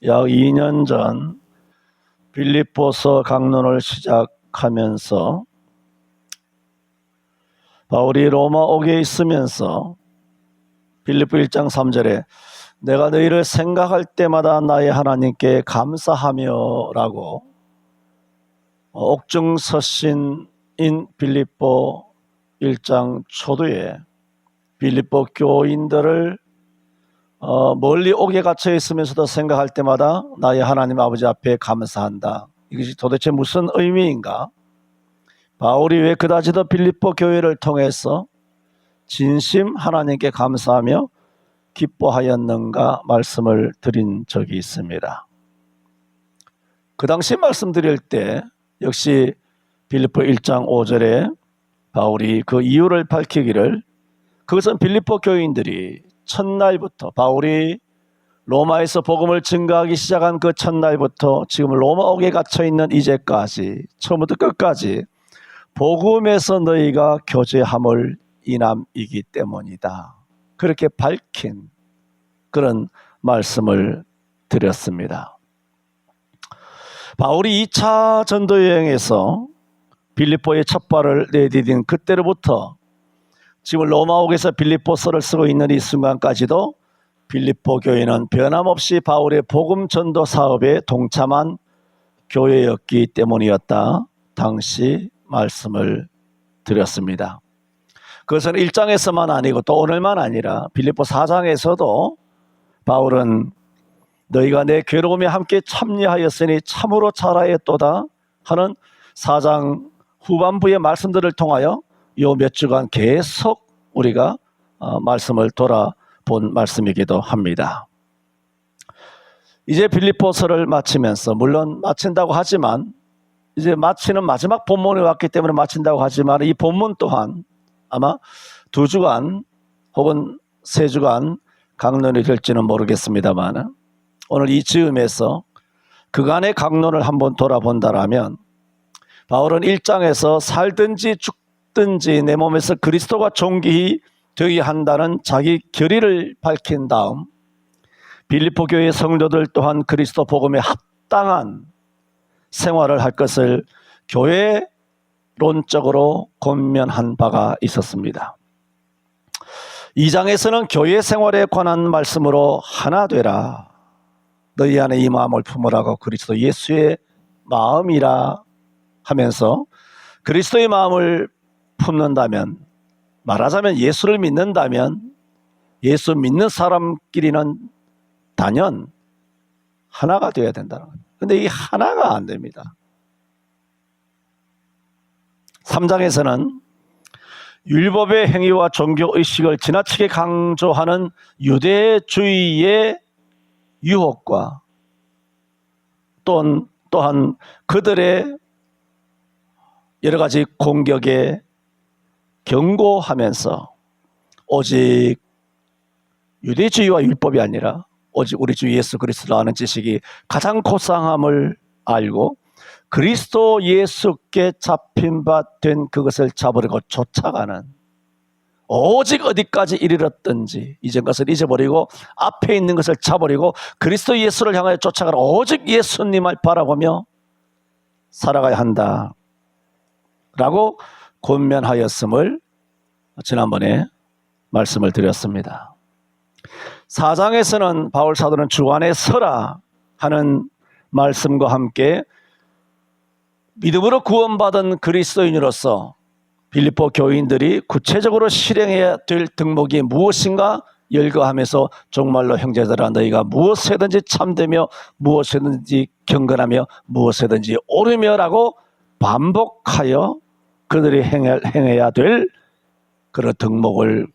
약 2년 전 빌립보서 강론을 시작하면서 바울이 로마 옥에 있으면서 빌립보 1장 3절에 내가 너희를 생각할 때마다 나의 하나님께 감사하며 라고 옥중서신인 빌립보 1장 초두에 빌립보 교인들을 멀리 옥에 갇혀 있으면서도 생각할 때마다 나의 하나님 아버지 앞에 감사한다. 이것이 도대체 무슨 의미인가? 바울이 왜 그다지도 빌립보 교회를 통해서 진심 하나님께 감사하며 기뻐하였는가 말씀을 드린 적이 있습니다. 그 당시 말씀드릴 때 역시 빌립보 1장 5절에 바울이 그 이유를 밝히기를 그것은 빌립보 교인들이 첫날부터 바울이 로마에서 복음을 증거하기 시작한 그 첫날부터 지금 로마 옥에 갇혀있는 이제까지 처음부터 끝까지 복음에서 너희가 교제함을 인함이기 때문이다. 그렇게 밝힌 그런 말씀을 드렸습니다. 바울이 2차 전도 여행에서 빌립보에 첫 발을 내디딘 그때로부터 지금 로마옥에서 빌립보서를 쓰고 있는 이 순간까지도 빌립보 교회는 변함없이 바울의 복음 전도 사업에 동참한 교회였기 때문이었다. 당시 말씀을 드렸습니다. 그것은 1장에서만 아니고 또 오늘만 아니라 빌립보 4장에서도 바울은 너희가 내 괴로움에 함께 참여하였으니 참으로 잘하였도다 하는 4장 후반부의 말씀들을 통하여 요 몇 주간 계속 우리가 말씀을 돌아본 말씀이기도 합니다. 이제 빌립보서를 마치면서 물론 마친다고 하지만 이제 마치는 마지막 본문에 왔기 때문에 마친다고 하지만 이 본문 또한 아마 2주간 혹은 3주간 강론이 될지는 모르겠습니다만 오늘 이 즈음에서 그간의 강론을 한번 돌아본다라면 바울은 1장에서 살든지 죽든지 내 몸에서 그리스도가 존귀히 되게 한다는 자기 결의를 밝힌 다음 빌립보 교회 성도들 또한 그리스도 복음에 합당한 생활을 할 것을 교회론적으로 권면한 바가 있었습니다. 2장에서는 교회 생활에 관한 말씀으로 하나 되라. 너희 안에 이 마음을 품으라고 그리스도 예수의 마음이라 하면서 그리스도의 마음을 품는다면 말하자면 예수를 믿는다면 예수 믿는 사람끼리는 단연 하나가 되어야 된다는 거예요. 그런데 이 하나가 안 됩니다. 3장에서는 율법의 행위와 종교의식을 지나치게 강조하는 유대주의의 유혹과 또한 그들의 여러 가지 공격에 경고하면서 오직 유대주의와 율법이 아니라 오직 우리 주 예수 그리스도를 아는 지식이 가장 고상함을 알고 그리스도 예수께 잡힌 바 된 그것을 잡으려고 쫓아가는 오직 어디까지 이르렀든지 이전 것을 잊어버리고 앞에 있는 것을 잡으려고 그리스도 예수를 향하여 쫓아가는 오직 예수님을 바라보며 살아가야 한다 라고 권면하였음을 지난번에 말씀을 드렸습니다. 4장에서는 바울 사도는 주 안에 서라 하는 말씀과 함께 믿음으로 구원받은 그리스도인으로서 빌립보 교인들이 구체적으로 실행해야 될 덕목이 무엇인가 열거하면서 정말로 형제들아 너희가 무엇이든지 참되며 무엇이든지 경건하며 무엇이든지 옳으며라고 반복하여 그들이 행해야 될 그런 덕목을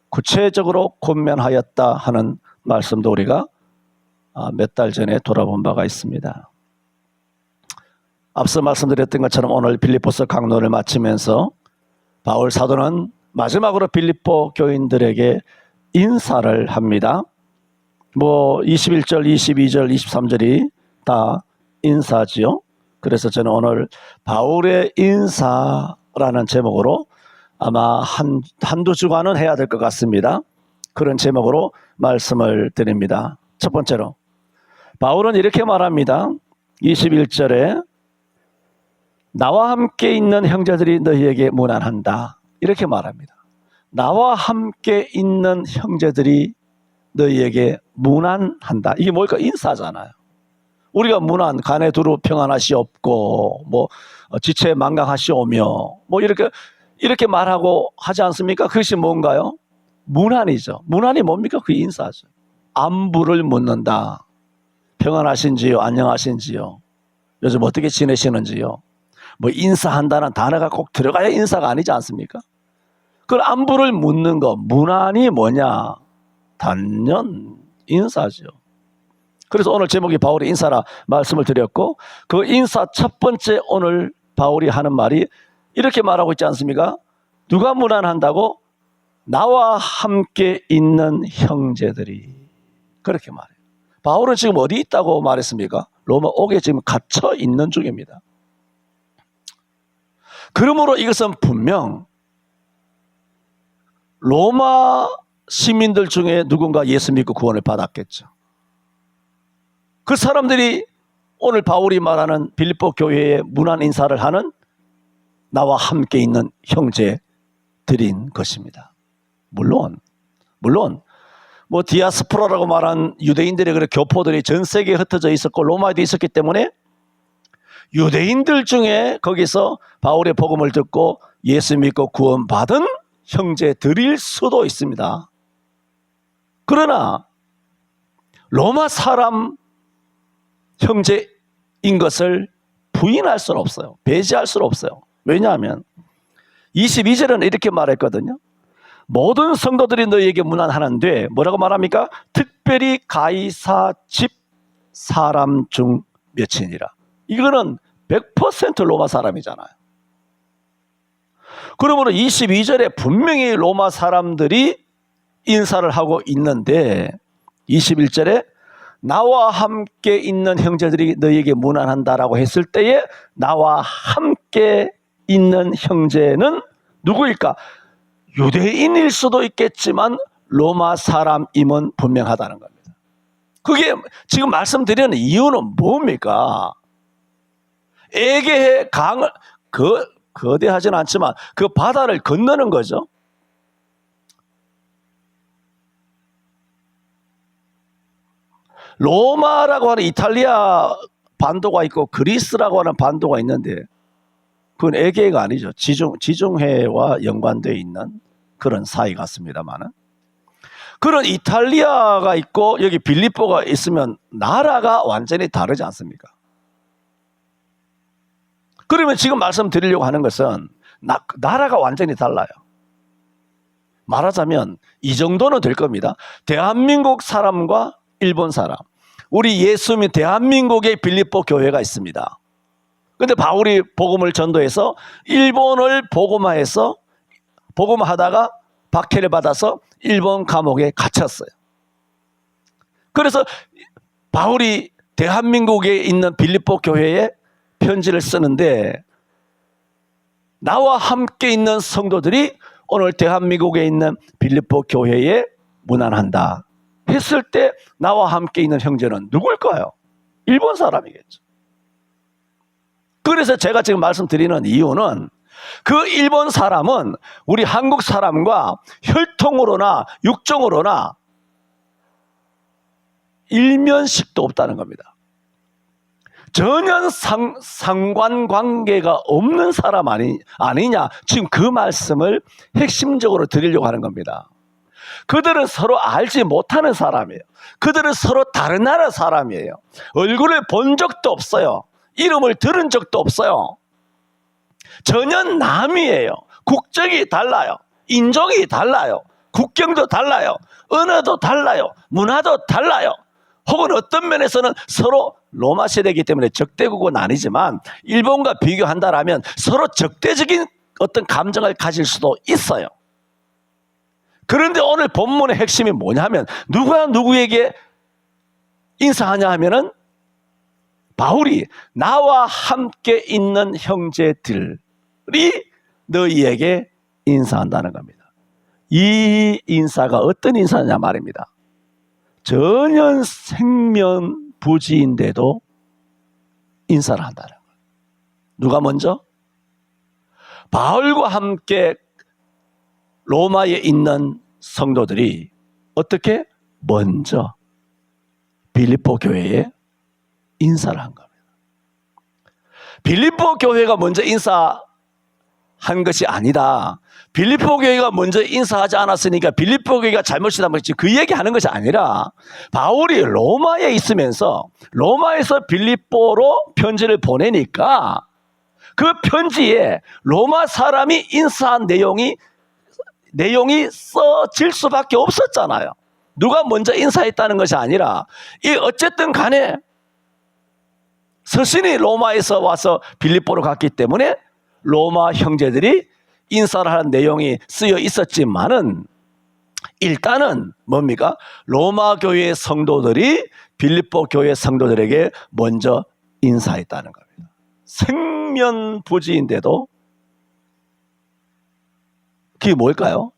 구체적으로 권면하였다 하는 말씀도 우리가 몇 달 전에 돌아본 바가 있습니다. 앞서 말씀드렸던 것처럼 오늘 빌립보서 강론을 마치면서 바울 사도는 마지막으로 빌립보 교인들에게 인사를 합니다. 21절, 22절, 23절이 다 인사지요. 그래서 저는 오늘 바울의 인사라는 제목으로 아마 한두 주간은 해야 될 것 같습니다. 그런 제목으로 말씀을 드립니다. 첫 번째로 바울은 이렇게 말합니다. 21절에 나와 함께 있는 형제들이 너희에게 문안한다. 이렇게 말합니다. 나와 함께 있는 형제들이 너희에게 문안한다. 이게 뭘까? 인사잖아요. 우리가 문안, 간에 두루 평안하시옵고, 지체 만강하시오며, 이렇게 말하고 하지 않습니까? 그것이 뭔가요? 문안이죠. 문안이 뭡니까? 그 인사죠. 안부를 묻는다. 평안하신지요? 안녕하신지요? 요즘 어떻게 지내시는지요? 인사한다는 단어가 꼭 들어가야 인사가 아니지 않습니까? 그 안부를 묻는 거, 문안이 뭐냐? 단연 인사죠. 그래서 오늘 제목이 바울의 인사라 말씀을 드렸고, 그 인사 첫 번째 오늘 바울이 하는 말이 이렇게 말하고 있지 않습니까? 누가 문안한다고? 나와 함께 있는 형제들이. 그렇게 말해요. 바울은 지금 어디 있다고 말했습니까? 로마 옥에 지금 갇혀 있는 중입니다. 그러므로 이것은 분명 로마 시민들 중에 누군가 예수 믿고 구원을 받았겠죠. 그 사람들이 오늘 바울이 말하는 빌립보 교회에 문안 인사를 하는 나와 함께 있는 형제들인 것입니다. 물론 디아스포라라고 말한 유대인들의 그 교포들이 전 세계에 흩어져 있었고 로마에도 있었기 때문에 유대인들 중에 거기서 바울의 복음을 듣고 예수 믿고 구원받은 형제들일 수도 있습니다. 그러나 로마 사람 형제인 것을 부인할 수는 없어요. 배제할 수는 없어요. 왜냐하면 22절은 이렇게 말했거든요. 모든 성도들이 너희에게 문안하는데 뭐라고 말합니까? 특별히 가이사 집 사람 중 몇이니라. 이거는 100% 로마 사람이잖아요. 그러므로 22절에 분명히 로마 사람들이 인사를 하고 있는데 21절에 나와 함께 있는 형제들이 너희에게 문안한다라고 했을 때에 나와 함께 있는 형제는 누구일까? 유대인일 수도 있겠지만 로마 사람임은 분명하다는 겁니다. 그게 지금 말씀드리는 이유는 뭡니까? 에게해 강을 거대하지는 않지만 그 바다를 건너는 거죠. 로마라고 하는 이탈리아 반도가 있고 그리스라고 하는 반도가 있는데 그건 에게해가 아니죠. 지중해와 연관되어 있는 그런 사이 같습니다만은 그런 이탈리아가 있고 여기 빌립보가 있으면 나라가 완전히 다르지 않습니까? 그러면 지금 말씀드리려고 하는 것은 나라가 완전히 달라요. 말하자면 이 정도는 될 겁니다. 대한민국 사람과 일본 사람. 우리 예수 믿는 대한민국의 빌립보 교회가 있습니다. 그런데 바울이 복음을 전도해서 일본을 복음하다가 박해를 받아서 일본 감옥에 갇혔어요. 그래서 바울이 대한민국에 있는 빌립보 교회에 편지를 쓰는데 나와 함께 있는 성도들이 오늘 대한민국에 있는 빌립보 교회에 문안한다 했을 때 나와 함께 있는 형제는 누굴까요? 일본 사람이겠죠. 그래서 제가 지금 말씀드리는 이유는 그 일본 사람은 우리 한국 사람과 혈통으로나 육정으로나 일면식도 없다는 겁니다. 전혀 상관관계가 없는 사람 아니냐. 지금 그 말씀을 핵심적으로 드리려고 하는 겁니다. 그들은 서로 알지 못하는 사람이에요. 그들은 서로 다른 나라 사람이에요. 얼굴을 본 적도 없어요. 이름을 들은 적도 없어요. 전혀 남이에요. 국적이 달라요. 인종이 달라요. 국경도 달라요. 언어도 달라요. 문화도 달라요. 혹은 어떤 면에서는 서로 로마 시대이기 때문에 적대국은 아니지만 일본과 비교한다라면 서로 적대적인 어떤 감정을 가질 수도 있어요. 그런데 오늘 본문의 핵심이 뭐냐면 누가 누구에게 인사하냐 하면은 바울이 나와 함께 있는 형제들이 너희에게 인사한다는 겁니다. 이 인사가 어떤 인사냐 말입니다. 전혀 생면 부지인데도 인사를 한다는 거예요. 누가 먼저? 바울과 함께 로마에 있는 성도들이 어떻게? 먼저 빌립보 교회에 인사를 한 겁니다. 빌립보 교회가 먼저 인사한 것이 아니다. 빌립보 교회가 먼저 인사하지 않았으니까 빌립보 교회가 잘못이다 그 얘기하는 것이 아니라 바울이 로마에 있으면서 로마에서 빌립보로 편지를 보내니까 그 편지에 로마 사람이 인사한 내용이 써질 수밖에 없었잖아요. 누가 먼저 인사했다는 것이 아니라 어쨌든 간에 서신이 로마에서 와서 빌립보로 갔기 때문에 로마 형제들이 인사를 하는 내용이 쓰여 있었지만은 일단은 뭡니까? 로마 교회 성도들이 빌립보 교회 성도들에게 먼저 인사했다는 겁니다. 생면부지인데도 그게 뭘까요?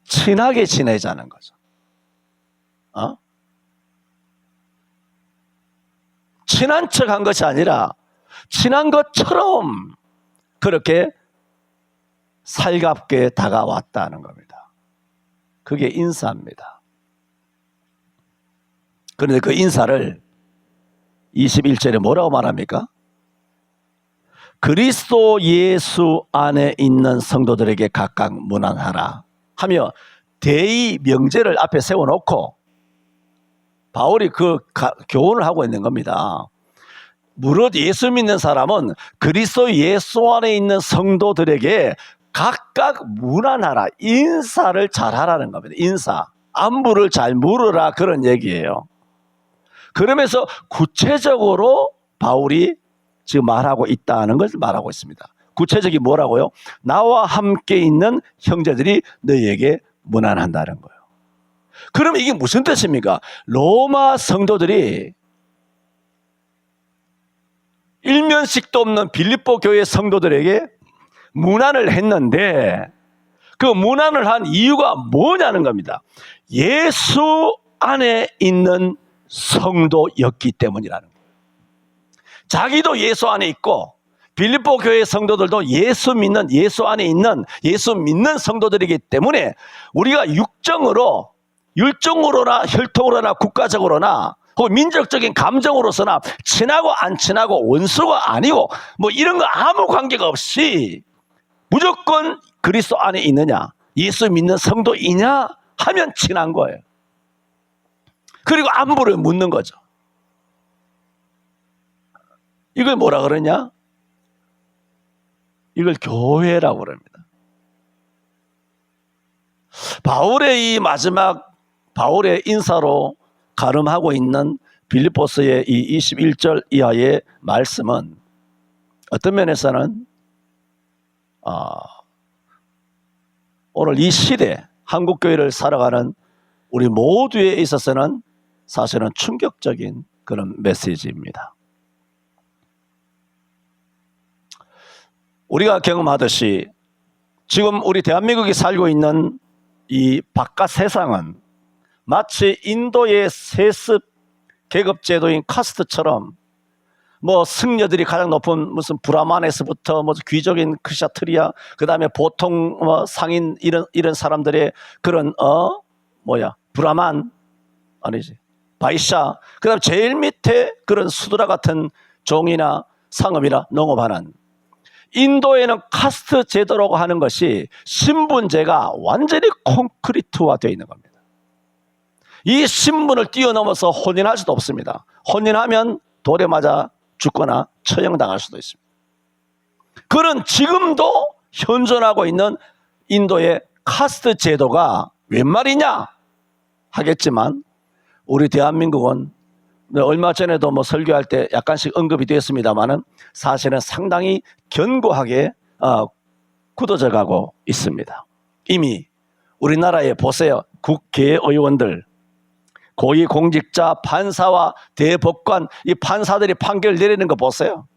친하게 지내자는 거죠. 친한 척 한 것이 아니라 친한 것처럼 그렇게 살갑게 다가왔다는 겁니다. 그게 인사입니다. 그런데 그 인사를 21절에 뭐라고 말합니까? 그리스도 예수 안에 있는 성도들에게 각각 문안하라 하며 대의 명제를 앞에 세워놓고 바울이 그 교훈을 하고 있는 겁니다. 무릇 예수 믿는 사람은 그리스도 예수 안에 있는 성도들에게 각각 문안하라, 인사를 잘하라는 겁니다. 인사, 안부를 잘 물으라, 그런 얘기예요. 그러면서 구체적으로 바울이 지금 말하고 있다는 걸 말하고 있습니다. 구체적이 뭐라고요? 나와 함께 있는 형제들이 너희에게 문안한다는 거예요. 그럼 이게 무슨 뜻입니까? 로마 성도들이 일면식도 없는 빌립보 교회 성도들에게 문안을 했는데 그 문안을 한 이유가 뭐냐는 겁니다. 예수 안에 있는 성도였기 때문이라는 거예요. 자기도 예수 안에 있고 빌립보 교회 성도들도 예수 안에 있는 예수 믿는 성도들이기 때문에 우리가 율정으로나 혈통으로나 국가적으로나 혹은 민족적인 감정으로서나 친하고 안 친하고 원수가 아니고 이런 거 아무 관계가 없이 무조건 그리스도 안에 있느냐, 예수 믿는 성도이냐 하면 친한 거예요. 그리고 안부를 묻는 거죠. 이걸 뭐라 그러냐? 이걸 교회라고 그럽니다. 바울의 이 마지막 바울의 인사로 가름하고 있는 빌립보서의 이 21절 이하의 말씀은 어떤 면에서는 오늘 이 시대 한국교회를 살아가는 우리 모두에 있어서는 사실은 충격적인 그런 메시지입니다. 우리가 경험하듯이 지금 우리 대한민국이 살고 있는 이 바깥 세상은 마치 인도의 세습 계급제도인 카스트처럼 승려들이 가장 높은 무슨 브라만에서부터 귀족인 크샤트리아, 그 다음에 보통 상인 이런 사람들의 그런 브라만 아니지 바이샤, 그 다음에 제일 밑에 그런 수드라 같은 종이나 상업이나 농업하는 인도에는 카스트 제도라고 하는 것이 신분제가 완전히 콘크리트화 되어 있는 겁니다. 이 신분을 뛰어넘어서 혼인할 수도 없습니다. 혼인하면 돌에 맞아 죽거나 처형당할 수도 있습니다. 그런 지금도 현존하고 있는 인도의 카스트 제도가 웬 말이냐 하겠지만 우리 대한민국은 얼마 전에도 설교할 때 약간씩 언급이 되었습니다만은 사실은 상당히 견고하게 굳어져 가고 있습니다. 이미 우리나라에 보세요. 국회의원들, 고위공직자, 판사와 대법관, 이 판사들이 판결 내리는 거 보세요.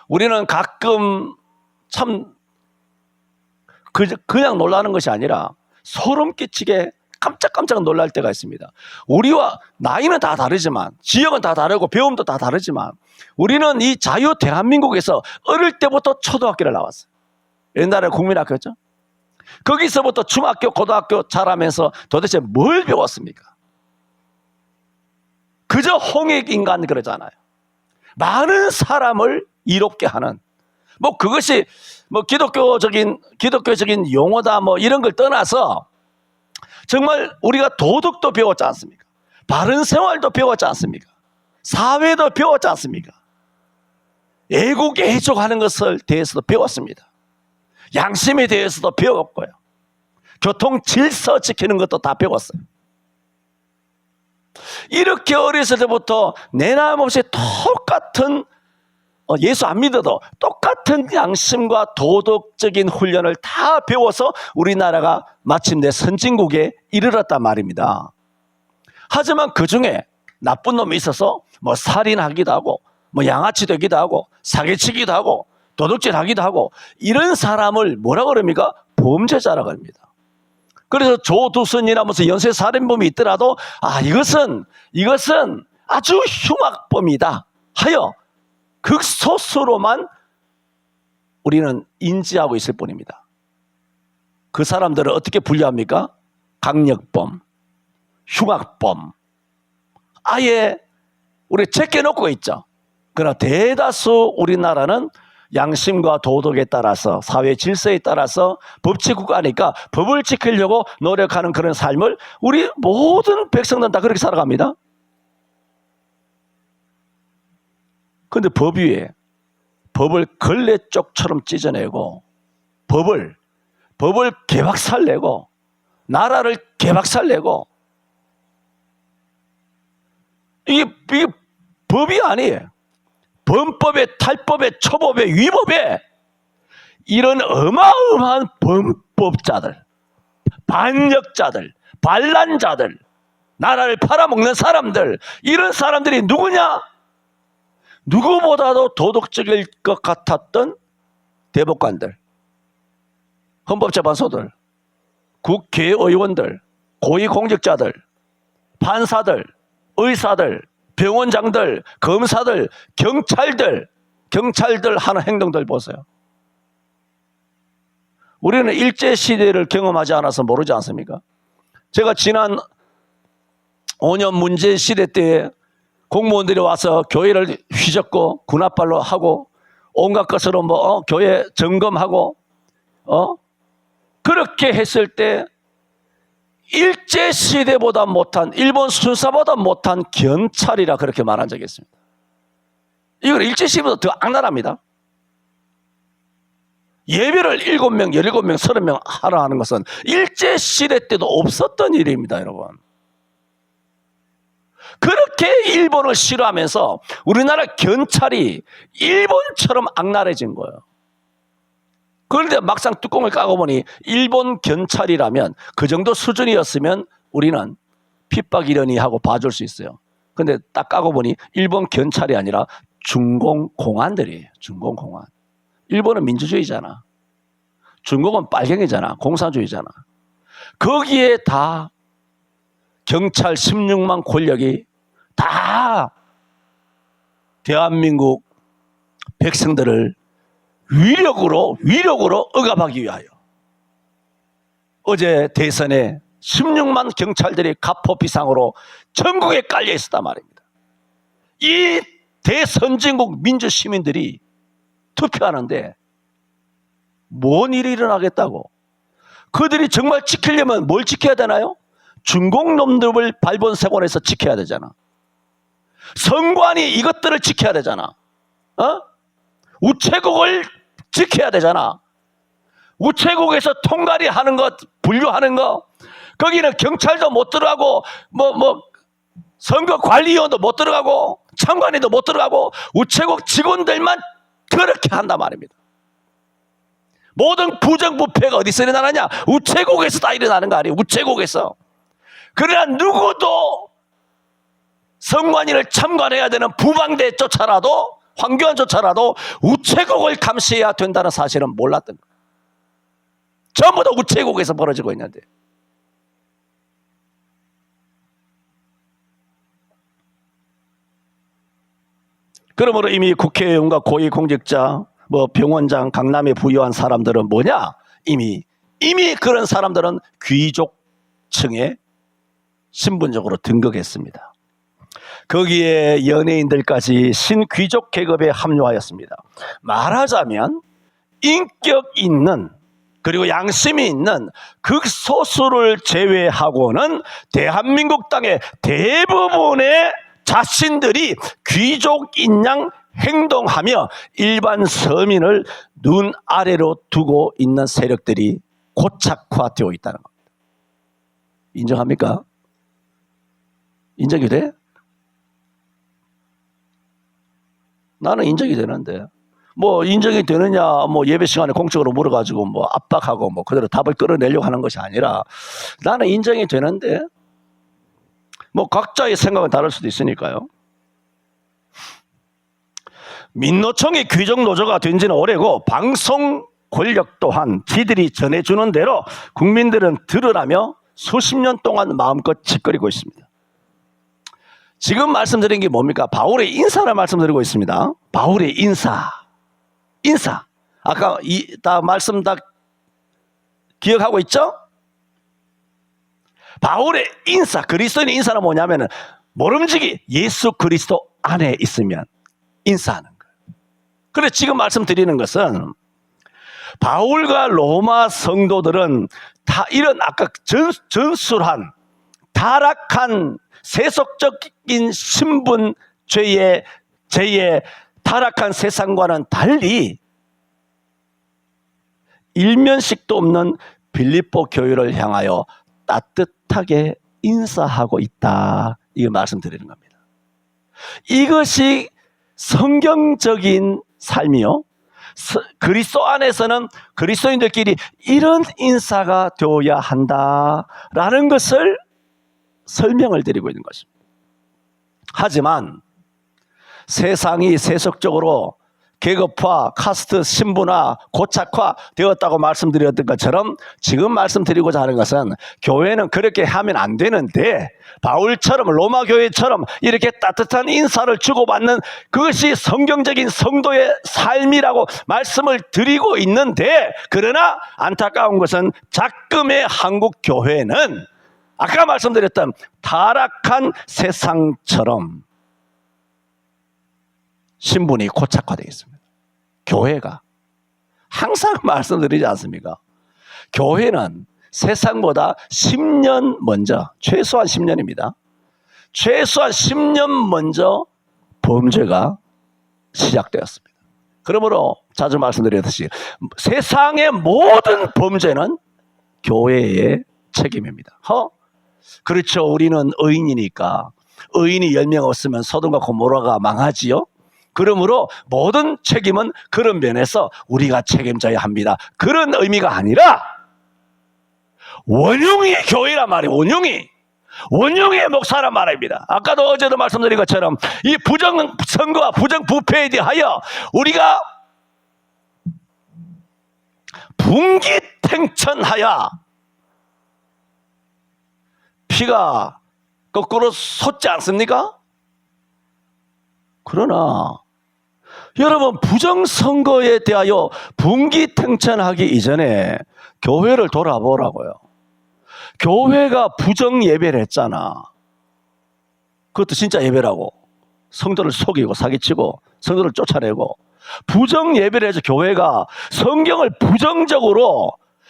우리는 가끔 참 그냥 놀라는 것이 아니라 소름 끼치게 깜짝깜짝 놀랄 때가 있습니다. 우리와 나이는 다 다르지만, 지역은 다 다르고 배움도 다 다르지만, 우리는 이 자유 대한민국에서 어릴 때부터 초등학교를 나왔어요. 옛날에 국민학교였죠. 거기서부터 중학교, 고등학교 자라면서 도대체 뭘 배웠습니까? 그저 홍익인간 그러잖아요. 많은 사람을 이롭게 하는, 뭐 그것이 뭐 기독교적인 용어다 뭐 이런 걸 떠나서 정말 우리가 도덕도 배웠지 않습니까? 바른 생활도 배웠지 않습니까? 사회도 배웠지 않습니까? 애국 애족하는 것을 대해서도 배웠습니다. 양심에 대해서도 배웠고요. 교통 질서 지키는 것도 다 배웠어요. 이렇게 어렸을 때부터 내남없이 똑같은, 예수 안 믿어도 똑같은 양심과 도덕적인 훈련을 다 배워서 우리나라가 마침내 선진국에 이르렀단 말입니다. 하지만 그 중에 나쁜 놈이 있어서 뭐 살인하기도 하고, 뭐 양아치 되기도 하고, 사기치기도 하고, 도둑질 하기도 하고, 이런 사람을 뭐라 그럽니까? 범죄자라고 합니다. 그래서 조두순이나 무슨 연쇄살인범이 있더라도 이것은 아주 흉악범이다 하여 극소수로만 우리는 인지하고 있을 뿐입니다. 그 사람들을 어떻게 분류합니까? 강력범, 흉악범, 아예 우리 제껴놓고 있죠. 그러나 대다수 우리나라는 양심과 도덕에 따라서, 사회 질서에 따라서 법치국가니까 법을 지키려고 노력하는 그런 삶을 우리 모든 백성들은 다 그렇게 살아갑니다. 그런데 법 위에 법을 걸레쪽처럼 찢어내고 법을 개박살내고 나라를 개박살내고, 이게 법이 아니에요. 범법에, 탈법에, 초법에, 위법에 이런 어마어마한 범법자들, 반역자들, 반란자들, 나라를 팔아먹는 사람들, 이런 사람들이 누구냐? 누구보다도 도덕적일 것 같았던 대법관들, 헌법재판소들, 국회의원들, 고위공직자들, 판사들, 의사들, 병원장들, 검사들, 경찰들 하는 행동들 보세요. 우리는 일제시대를 경험하지 않아서 모르지 않습니까? 제가 지난 5년 문재인 시대 때 공무원들이 와서 교회를 휘젓고 군합발로 하고 온갖 것으로 교회 점검하고 그렇게 했을 때 일제시대보다 못한, 일본 순사보다 못한 경찰이라 그렇게 말한 적이 있습니다. 이건 일제시대보다 더 악랄합니다. 예배를 7명, 17명, 30명 하라 하는 것은 일제시대 때도 없었던 일입니다, 여러분. 그렇게 일본을 싫어하면서 우리나라 경찰이 일본처럼 악랄해진 거예요. 그런데 막상 뚜껑을 까고 보니 일본 경찰이라면 그 정도 수준이었으면 우리는 핍박이려니 하고 봐줄 수 있어요. 그런데 딱 까고 보니 일본 경찰이 아니라 중공공안들이에요. 중공공안. 일본은 민주주의잖아. 중국은 빨갱이잖아. 공산주의잖아. 거기에 다 경찰 16만 권력이 다 대한민국 백성들을 위력으로 억압하기 위하여 어제 대선에 16만 경찰들이 가포비상으로 전국에 깔려 있었단 말입니다. 이 대선진국 민주시민들이 투표하는데 뭔 일이 일어나겠다고? 그들이 정말 지키려면 뭘 지켜야 되나요? 중공놈들을 발본색원에서 지켜야 되잖아. 선관위 이것들을 지켜야 되잖아. 우체국을 지켜야 되잖아. 우체국에서 통관리 하는 것, 분류하는 거, 거기는 경찰도 못 들어가고, 선거관리위원도 못 들어가고, 참관인도 못 들어가고, 우체국 직원들만 그렇게 한단 말입니다. 모든 부정부패가 어디서 일어나느냐? 우체국에서 다 일어나는 거 아니에요? 우체국에서. 그러나 누구도 선관위를 참관해야 되는 부방대 쫓아라도, 황교안 쫓아라도 우체국을 감시해야 된다는 사실은 몰랐던 거예요. 전부 다 우체국에서 벌어지고 있는데. 그러므로 이미 국회의원과 고위공직자, 병원장, 강남에 부유한 사람들은 뭐냐? 이미 그런 사람들은 귀족층에 신분적으로 등극했습니다. 거기에 연예인들까지 신귀족 계급에 합류하였습니다. 말하자면 인격 있는 그리고 양심이 있는 극소수를 제외하고는 대한민국 땅의 대부분의 자신들이 귀족인 양 행동하며 일반 서민을 눈 아래로 두고 있는 세력들이 고착화되어 있다는 겁니다. 인정합니까? 인정이 돼? 나는 인정이 되는데 인정이 되느냐 예배 시간에 공적으로 물어가지고 압박하고 그대로 답을 끌어내려고 하는 것이 아니라 나는 인정이 되는데 각자의 생각은 다를 수도 있으니까요. 민노총이 귀족노조가 된 지는 오래고 방송 권력 또한 지들이 전해주는 대로 국민들은 들으라며 수십 년 동안 마음껏 짓거리고 있습니다. 지금 말씀드린 게 뭡니까? 바울의 인사를 말씀드리고 있습니다. 바울의 인사. 아까 말씀 다 기억하고 있죠? 바울의 인사, 그리스도인의 인사는 뭐냐면은 모름지기 예수 그리스도 안에 있으면 인사하는 거예요. 그래서 지금 말씀드리는 것은 바울과 로마 성도들은 다 이런 아까 전술한 타락한 세속적인 신분 죄의 타락한 세상과는 달리 일면식도 없는 빌립보 교회를 향하여 따뜻하게 인사하고 있다. 이걸 말씀드리는 겁니다. 이것이 성경적인 삶이요. 그리스도 안에서는 그리스도인들끼리 이런 인사가 되어야 한다라는 것을 설명을 드리고 있는 것입니다. 하지만 세상이 세속적으로 계급화, 카스트, 신분화, 고착화 되었다고 말씀드렸던 것처럼 지금 말씀드리고자 하는 것은 교회는 그렇게 하면 안 되는데 바울처럼 로마 교회처럼 이렇게 따뜻한 인사를 주고받는 그것이 성경적인 성도의 삶이라고 말씀을 드리고 있는데, 그러나 안타까운 것은 작금의 한국 교회는 아까 말씀드렸던 타락한 세상처럼 신분이 고착화되어 있습니다. 교회가 항상 말씀드리지 않습니까? 교회는 세상보다 10년 먼저, 최소한 10년입니다. 최소한 10년 먼저 범죄가 시작되었습니다. 그러므로 자주 말씀드렸듯이 세상의 모든 범죄는 교회의 책임입니다. 그렇죠. 우리는 의인이니까 의인이 10명 없으면 소돔과 고모라가 망하지요. 그러므로 모든 책임은 그런 면에서 우리가 책임져야 합니다. 그런 의미가 아니라 원흉이 교회란 말이에요. 원흉의 목사란 말입니다. 아까도 어제도 말씀드린 것처럼 이 부정선거와 부정부패에 대하여 우리가 분기탱천하여 피가 거꾸로 솟지 않습니까? 그러나 여러분, 부정선거에 대하여 분기탱천하기 이전에 교회를 돌아보라고요. 교회가 부정예배를 했잖아. 그것도 진짜 예배라고. 성도를 속이고 사기치고 성도를 쫓아내고 부정예배를 해서 교회가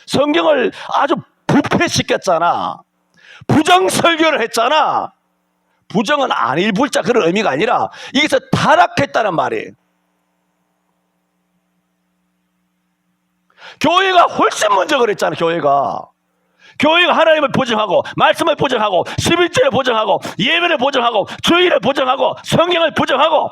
성경을 아주 부패시켰잖아. 부정설교를 했잖아. 부정은 안일불자 그런 의미가 아니라 여기서 타락했다는 말이에요. 교회가 훨씬 먼저 그랬잖아. 교회가 하나님을 보증하고 말씀을 보증하고 11절을 보증하고 예배를 보증하고 주일을 보증하고 성경을 보증하고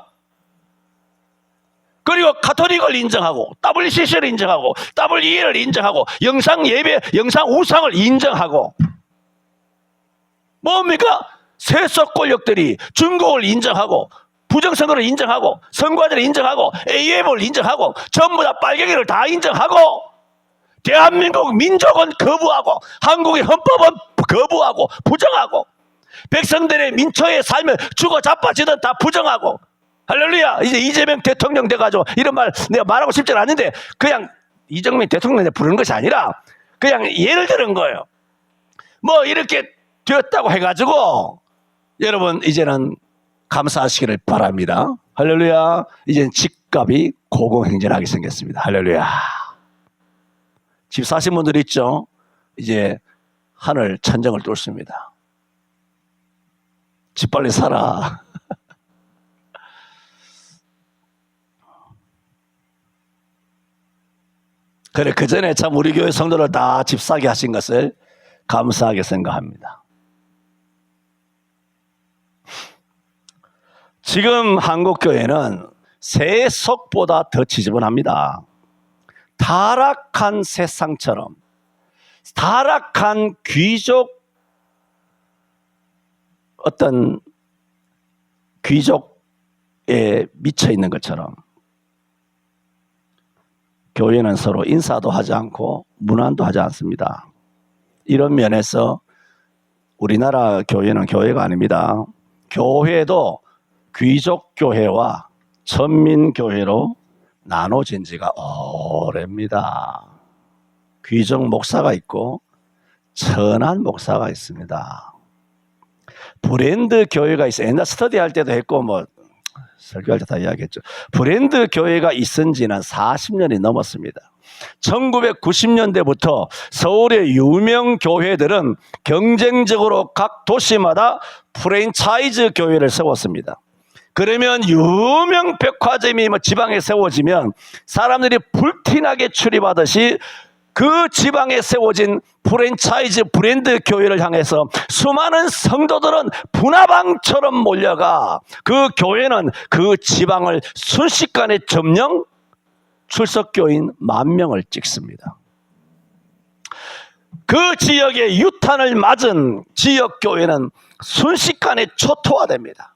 그리고 가톨릭을 인정하고 WCC를 인정하고 WE를 인정하고 영상 예배, 영상 우상을 인정하고 뭡니까? 세속 권력들이 중국을 인정하고 부정선거를 인정하고 선거제를 인정하고 AM을 인정하고 전부 다 빨갱이를 다 인정하고 대한민국 민족은 거부하고 한국의 헌법은 거부하고 부정하고 백성들의 민초의 삶을 주고 자빠지든 다 부정하고 할렐루야. 이제 이재명 대통령 돼가지고 이런 말 내가 말하고 싶진 않은데 그냥 이재명 대통령 부르는 것이 아니라 그냥 예를 들은 거예요. 뭐 이렇게 되었다고 해가지고 여러분 이제는 감사하시기를 바랍니다. 할렐루야. 이제는 집값이 고공행진하게 생겼습니다. 할렐루야. 집 사신 분들 있죠? 이제 하늘 천정을 뚫습니다. 집 빨리 사라. 그래, 그 전에 참 우리 교회 성도를 다 집 사게 하신 것을 감사하게 생각합니다. 지금 한국 교회는 세속보다 더 지저분합니다. 타락한 세상처럼, 타락한 귀족, 어떤 귀족에 미쳐 있는 것처럼 교회는 서로 인사도 하지 않고 문안도 하지 않습니다. 이런 면에서 우리나라 교회는 교회가 아닙니다. 교회도 귀족교회와 천민교회로 나눠진 지가 오래입니다. 귀족 목사가 있고 천한 목사가 있습니다. 브랜드 교회가 있어요. 옛날 스터디 할 때도 했고 뭐 설교할 때 다 이야기했죠. 브랜드 교회가 있은 지는 40년이 넘었습니다. 1990년대부터 서울의 유명 교회들은 경쟁적으로 각 도시마다 프랜차이즈 교회를 세웠습니다. 그러면 유명 백화점이 뭐 지방에 세워지면 사람들이 불티나게 출입하듯이 그 지방에 세워진 프랜차이즈 브랜드 교회를 향해서 수많은 성도들은 분화방처럼 몰려가 그 교회는 그 지방을 순식간에 점령 출석교인 10,000명을 찍습니다. 그 지역의 유탄을 맞은 지역교회는 순식간에 초토화됩니다.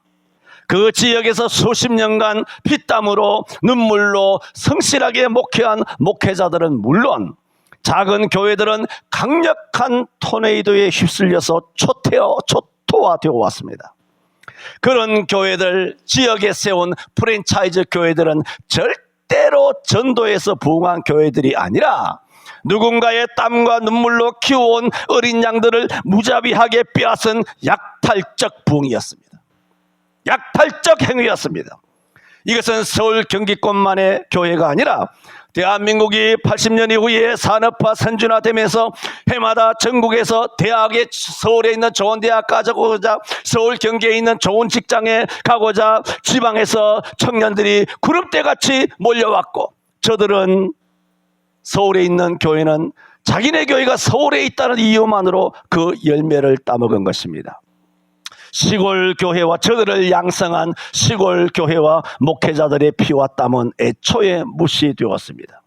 그 지역에서 수십 년간 피땀으로 눈물로 성실하게 목회한 목회자들은 물론 작은 교회들은 강력한 토네이도에 휩쓸려서 초토화되어 왔습니다. 그런 교회들, 지역에 세운 프랜차이즈 교회들은 절대로 전도에서 부흥한 교회들이 아니라 누군가의 땀과 눈물로 키워온 어린 양들을 무자비하게 빼앗은 약탈적 부흥이었습니다. 약탈적 행위였습니다. 이것은 서울 경기권만의 교회가 아니라 대한민국이 80년 이후에 산업화 선진화되면서 해마다 전국에서 대학에 서울에 있는 좋은 대학 가고자 서울 경기에 있는 좋은 직장에 가고자 지방에서 청년들이 구름대같이 몰려왔고 저들은 서울에 있는 교회는 자기네 교회가 서울에 있다는 이유만으로 그 열매를 따먹은 것입니다. 시골 교회와 저들을 양성한 시골 교회와 목회자들의 피와 땀은 애초에 무시되었습니다.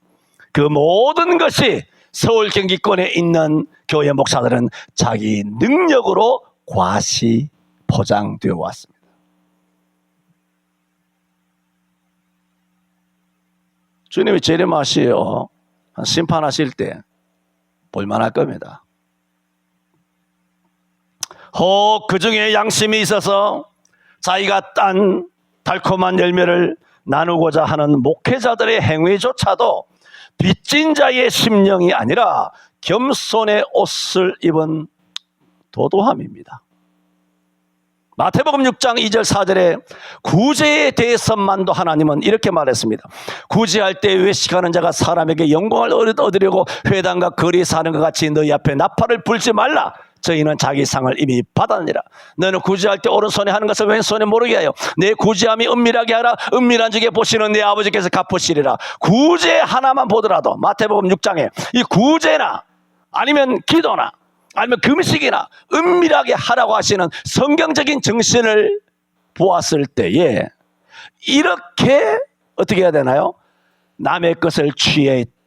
그 모든 것이 서울 경기권에 있는 교회 목사들은 자기 능력으로 과시 포장되어 왔습니다. 주님이 재림하시어 심판하실 때 볼만할 겁니다. 혹 그 중에 양심이 있어서 자기가 딴 달콤한 열매를 나누고자 하는 목회자들의 행위조차도 빚진 자의 심령이 아니라 겸손의 옷을 입은 도도함입니다. 마태복음 6장 2절 4절에 구제에 대해서만도 하나님은 이렇게 말했습니다. 구제할 때 외식하는 자가 사람에게 영광을 얻으려고 회당과 거리에 사는 것 같이 너희 앞에 나팔을 불지 말라. 저희는 자기 상을 이미 받았느니라. 너는 구제할 때 오른손에 하는 것을 왼손에 모르게 하여 내 구제함이 은밀하게 하라. 은밀한 중에 보시는 내 아버지께서 갚으시리라. 구제 하나만 보더라도 마태복음 6장에 이 구제나 아니면 기도나 아니면 금식이나 은밀하게 하라고 하시는 성경적인 정신을 보았을 때에 이렇게 어떻게 해야 되나요? 남의 것을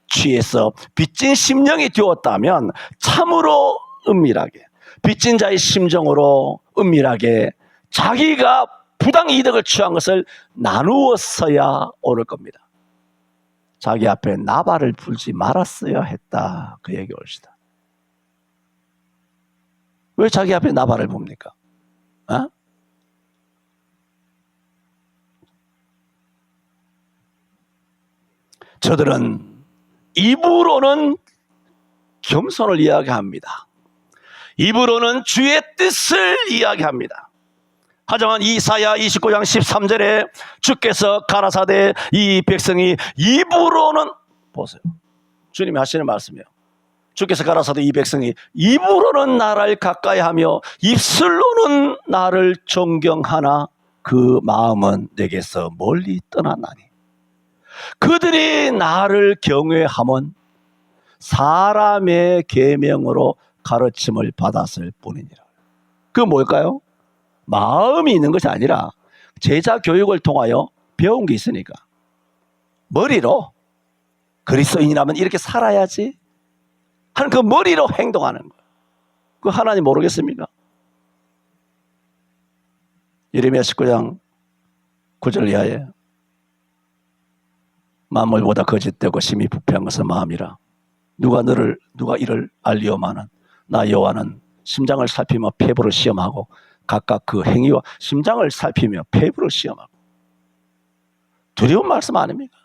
취해서 빚진 심령이 되었다면 참으로 은밀하게 빚진 자의 심정으로 은밀하게 자기가 부당 이득을 취한 것을 나누었어야 옳을 겁니다. 자기 앞에 나발을 불지 말았어야 했다. 그 얘기 옳시다. 왜 자기 앞에 나발을 붑니까? 어? 저들은 입으로는 겸손을 이야기합니다. 입으로는 주의 뜻을 이야기합니다. 하지만 이사야 29장 13절에 주께서 가라사대 이 백성이 입으로는, 보세요, 주님이 하시는 말씀이에요. 주께서 가라사대 이 백성이 입으로는 나를 가까이하며 입술로는 나를 존경하나 그 마음은 내게서 멀리 떠났나니. 그들이 나를 경외하면 사람의 계명으로 가르침을 받았을 뿐이니라. 그 뭘까요? 마음이 있는 것이 아니라 제자 교육을 통하여 배운 게 있으니까 머리로 그리스도인이라면 이렇게 살아야지 하는 그 머리로 행동하는 거예요. 그 하나님 모르겠습니까? 예레미야 19장 9절 이하에 만물보다 거짓되고 심히 부패한 것은 마음이라. 누가 이를 알리오마는 나 여호와는 심장을 살피며 폐부를 시험하고 각각 그 행위와 심장을 살피며 폐부를 시험하고. 두려운 말씀 아닙니까?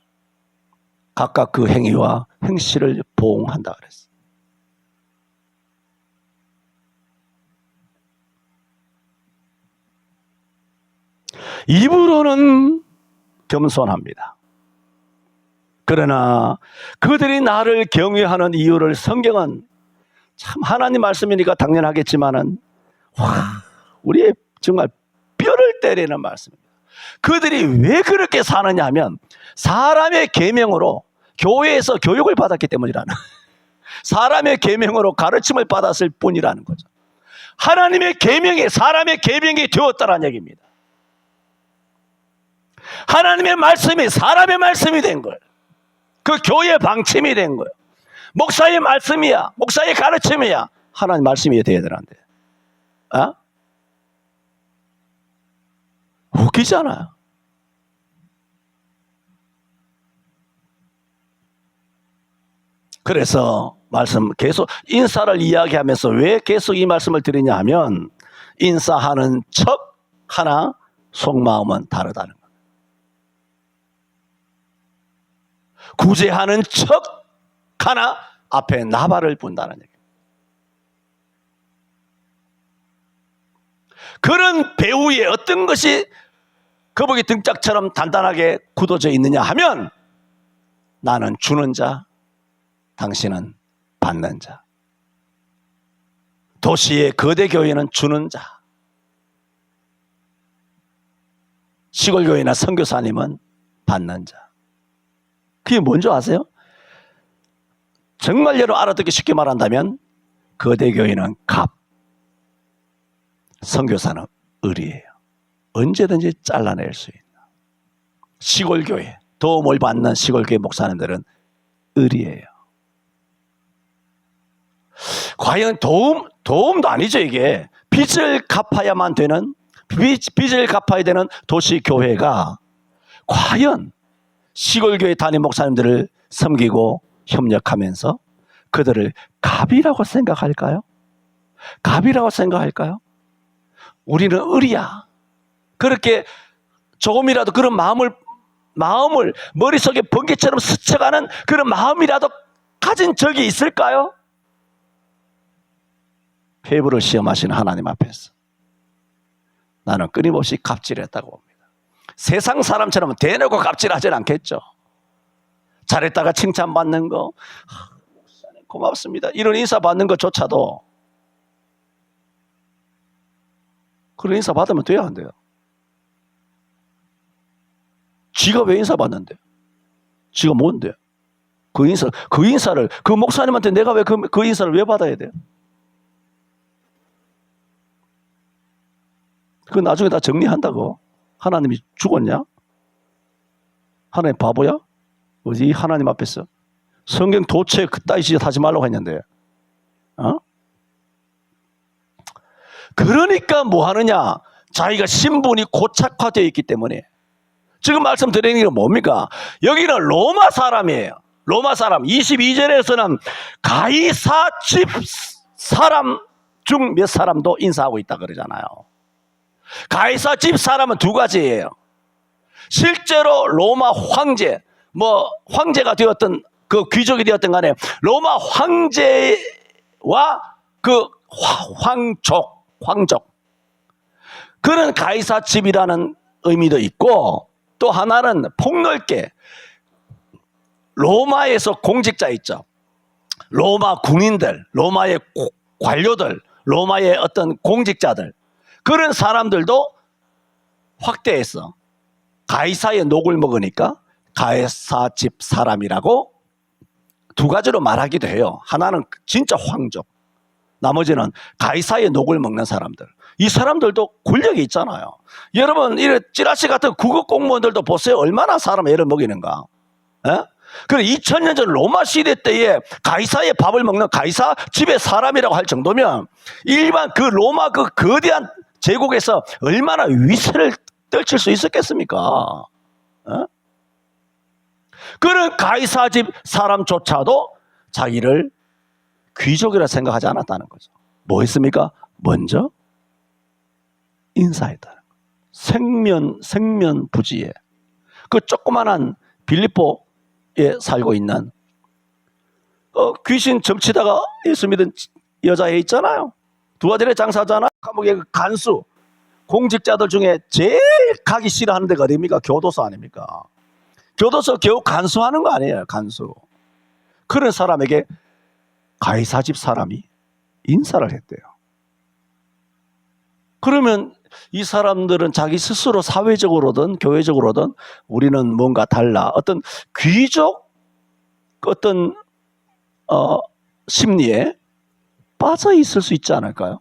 각각 그 행위와 행실을 보응한다 그랬어요. 입으로는 겸손합니다. 그러나 그들이 나를 경외하는 이유를 성경은 참 하나님 말씀이니까 당연하겠지만은 우리의 정말 뼈를 때리는 말씀입니다. 그들이 왜 그렇게 사느냐 하면 사람의 계명으로 교회에서 교육을 받았기 때문이라는, 사람의 계명으로 가르침을 받았을 뿐이라는 거죠. 하나님의 계명이 사람의 계명이 되었다는 얘기입니다. 하나님의 말씀이 사람의 말씀이 된 거예요. 그 교회의 방침이 된 거예요. 목사의 말씀이야, 목사의 가르침이야, 하나님 말씀이 되어야 되는데, 웃기잖아요. 그래서 말씀 계속 인사를 이야기하면서 왜 계속 이 말씀을 드리냐 하면 인사하는 척 하나 속마음은 다르다는 거예요. 구제하는 척 하나 앞에 나발을 분다는 얘기예요. 그런 배우의 어떤 것이 거북이 등짝처럼 단단하게 굳어져 있느냐 하면 나는 주는 자, 당신은 받는 자. 도시의 거대 교회는 주는 자, 시골 교회나 선교사님은 받는 자. 그게 뭔지 아세요? 정말 여러분 알아듣기 쉽게 말한다면 거대 교회는 갑, 선교사는 을이에요. 언제든지 잘라낼 수 있는. 시골 교회, 도움을 받는 시골 교회 목사님들은 을이에요. 과연 도움도 아니죠. 이게 빚을 갚아야만 되는, 빚을 갚아야 되는 도시 교회가 과연 시골 교회 담임 목사님들을 섬기고 협력하면서 그들을 갑이라고 생각할까요? 갑이라고 생각할까요? 우리는 을이야. 그렇게 조금이라도 그런 마음을 머릿속에 번개처럼 스쳐가는 그런 마음이라도 가진 적이 있을까요? 회부를 시험하시는 하나님 앞에서 나는 끊임없이 갑질했다고 봅니다. 세상 사람처럼 대놓고 갑질하진 않겠죠. 잘했다가 칭찬받는 거, 고맙습니다, 이런 인사 받는 것조차도 그런 인사 받으면 돼야 안 돼요? 지가 왜 인사 받는데? 지가 뭔데? 그 인사를 그 목사님한테 내가 왜 그 인사를 왜 받아야 돼요? 그 나중에 다 정리한다고. 하나님이 죽었냐? 하나님 바보야? 어디 하나님 앞에서 성경 도체 그따위 짓 하지 말라고 했는데, 그러니까 뭐 하느냐? 자기가 신분이 고착화되어 있기 때문에. 지금 말씀드리는 게 뭡니까? 여기는 로마 사람이에요. 로마 사람. 22절에서는 가이사 집 사람 중 몇 사람도 인사하고 있다 그러잖아요. 가이사 집 사람은 두 가지예요. 실제로 로마 황제, 뭐 황제가 되었던 그 귀족이 되었던 간에 로마 황제와 그 황족 그런 가이사 집이라는 의미도 있고, 또 하나는 폭넓게 로마에서 공직자 있죠. 로마 군인들, 로마의 관료들, 로마의 어떤 공직자들, 그런 사람들도 확대해서 가이사의 녹을 먹으니까 가이사 집 사람이라고 두 가지로 말하기도 해요. 하나는 진짜 황족, 나머지는 가이사의 녹을 먹는 사람들. 이 사람들도 권력이 있잖아요. 여러분, 이 찌라시 같은 국업 공무원들도 보세요. 얼마나 사람 애를 먹이는가. 예? 그래 2000년 전 로마 시대 때에 가이사의 밥을 먹는 가이사 집의 사람이라고 할 정도면 일반 그 로마 그 거대한 제국에서 얼마나 위세를 떨칠 수 있었겠습니까? 예? 그런 가이사 집 사람조차도 자기를 귀족이라 생각하지 않았다는 거죠. 뭐 했습니까? 먼저 인사했다는 거예요. 생면부지에 그 조그만한 빌립보에 살고 있는 귀신 점치다가 예수 믿은 여자애 있잖아요. 두 아들의 장사잖아. 감옥의 간수, 공직자들 중에 제일 가기 싫어하는 데가 어디입니까? 교도소 아닙니까? 교도소 겨우 간수하는 거 아니에요, 간수. 그런 사람에게 가이사 집 사람이 인사를 했대요. 그러면 이 사람들은 자기 스스로 사회적으로든 교회적으로든 우리는 뭔가 달라, 어떤 귀족 어떤 심리에 빠져 있을 수 있지 않을까요?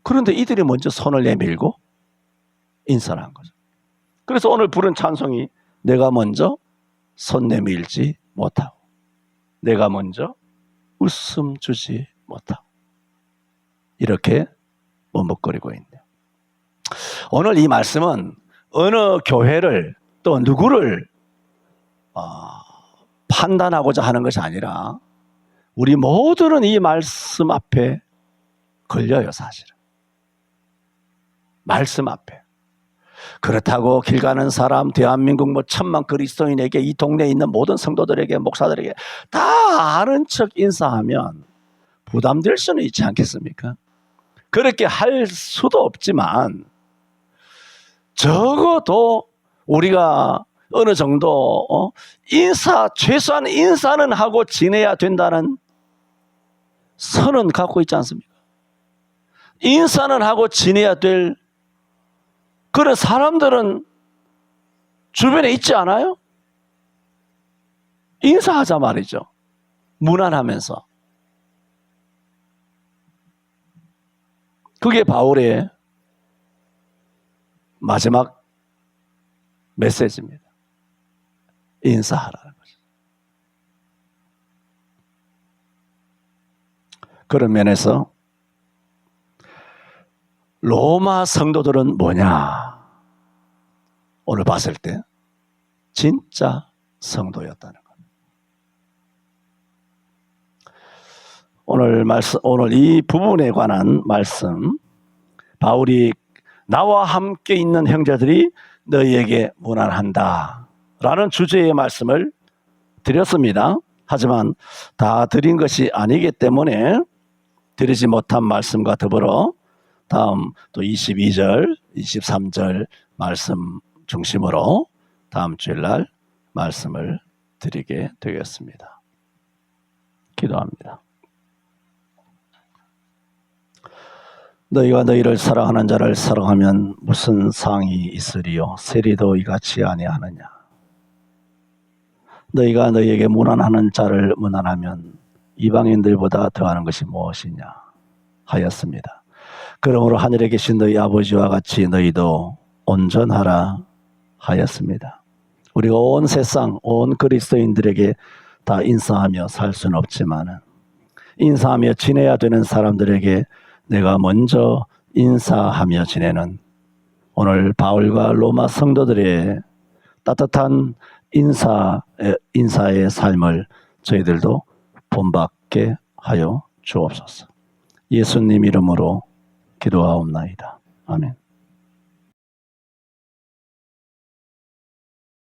그런데 이들이 먼저 손을 내밀고 인사를 한 거죠. 그래서 오늘 부른 찬송이 내가 먼저 손 내밀지 못하고 내가 먼저 웃음 주지 못하고 이렇게 머뭇거리고 있네요. 오늘 이 말씀은 어느 교회를 또 누구를 판단하고자 하는 것이 아니라 우리 모두는 이 말씀 앞에 걸려요, 사실은. 말씀 앞에. 그렇다고 길 가는 사람, 대한민국 뭐 1000만 그리스도인에게, 이 동네에 있는 모든 성도들에게, 목사들에게 다 아는 척 인사하면 부담될 수는 있지 않겠습니까? 그렇게 할 수도 없지만 적어도 우리가 어느 정도 최소한 인사는 하고 지내야 된다는 선은 갖고 있지 않습니까? 인사는 하고 지내야 될 그런 사람들은 주변에 있지 않아요? 인사하자 말이죠. 무난하면서. 그게 바울의 마지막 메시지입니다. 인사하라는 거죠. 그런 면에서 로마 성도들은 뭐냐? 오늘 봤을 때 진짜 성도였다는 것. 오늘 이 부분에 관한 말씀, 바울이 나와 함께 있는 형제들이 너희에게 무난한다 라는 주제의 말씀을 드렸습니다. 하지만 다 드린 것이 아니기 때문에 드리지 못한 말씀과 더불어 다음 또 22절, 23절 말씀 중심으로 다음 주일날 말씀을 드리게 되겠습니다. 기도합니다. 너희가 너희를 사랑하는 자를 사랑하면 무슨 상이 있으리요? 세리도 이같이 아니하느냐? 너희가 너희에게 무난하는 자를 무난하면 이방인들보다 더하는 것이 무엇이냐 하였습니다. 그러므로 하늘에 계신 너희 아버지와 같이 너희도 온전하라 하였습니다. 우리가 온 세상, 온 그리스도인들에게 다 인사하며 살 수는 없지만 인사하며 지내야 되는 사람들에게 내가 먼저 인사하며 지내는 오늘 바울과 로마 성도들의 따뜻한 인사의 삶을 저희들도 본받게 하여 주옵소서. 예수님 이름으로 기도하옵나이다. 아멘.